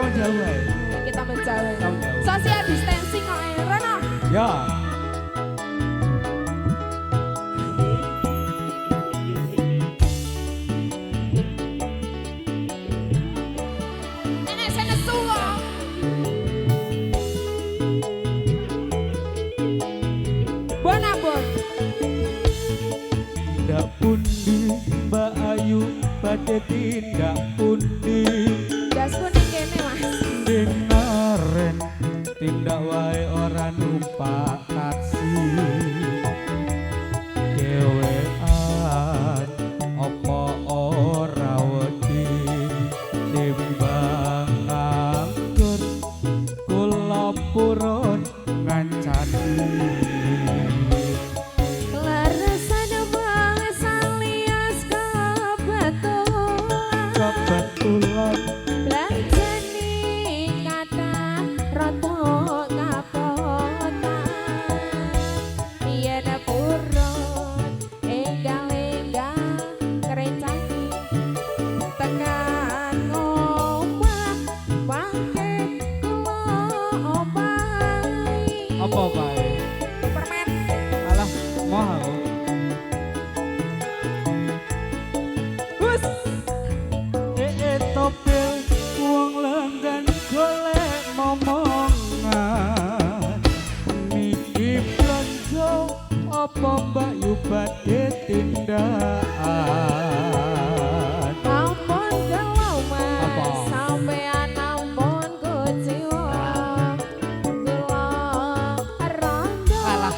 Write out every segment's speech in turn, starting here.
taman jauh ya. Kita menjauh. Social distancing kok Rono. Ya. Nenek sana suwo. Bonabon. Tindak pundi Mbak Ayu pada tindak pundi. Das kuning kene Mas. Dinaren tindak wae ora numpak taksi. Dewean apa ora wedi timbang anggur kula purun ngancani. Kebetulan Belanjani kata roto kapotan Yen purun enggal-enggal kerencani Tekan ngomah wangke kula opai apa bae? Permen Alah, moh aku. Bus Topil wong lenggan golek momongan. Niki blonjo apa Mbak Yu badhe tindakan. ampun kalau Mas Apa? sampean ampun kuciwa kula rondo Alah.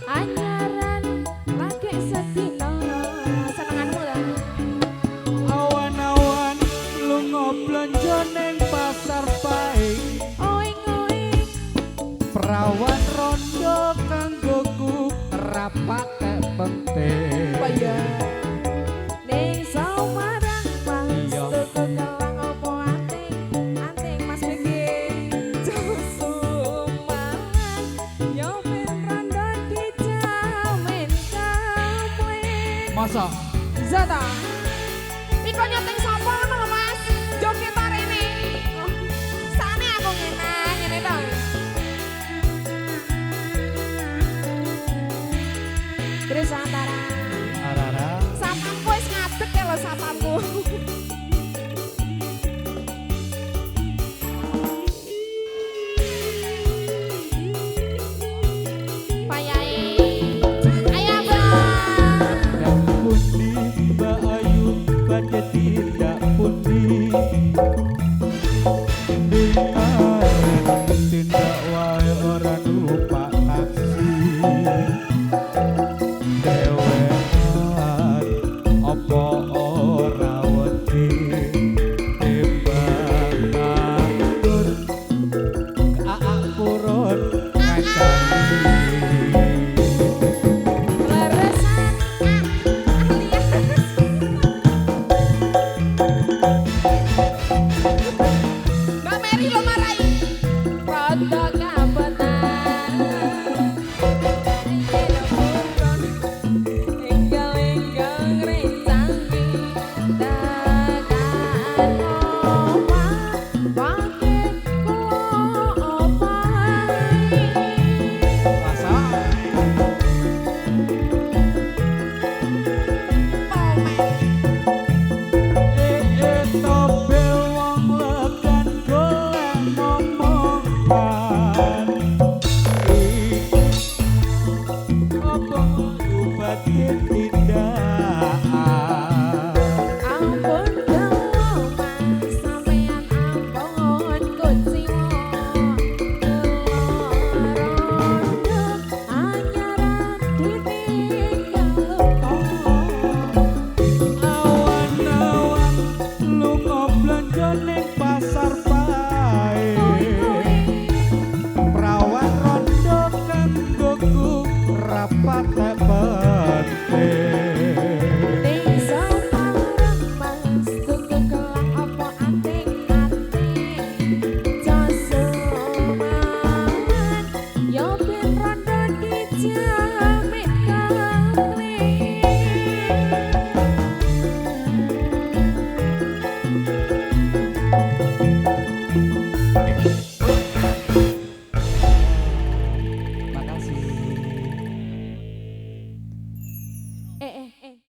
anyaran lagi sedina senenganmu ta Awan-awan lunga blonjo ning pasar Paing. oing oing Perawan rondo kanggoku rapake penting. bayar ning Samarang Mas Iya. tuku kelang opo anting Mas Begi Susumalan yo ben rondo dijamin kamu Masa Zata Iko nyeting sapa ngono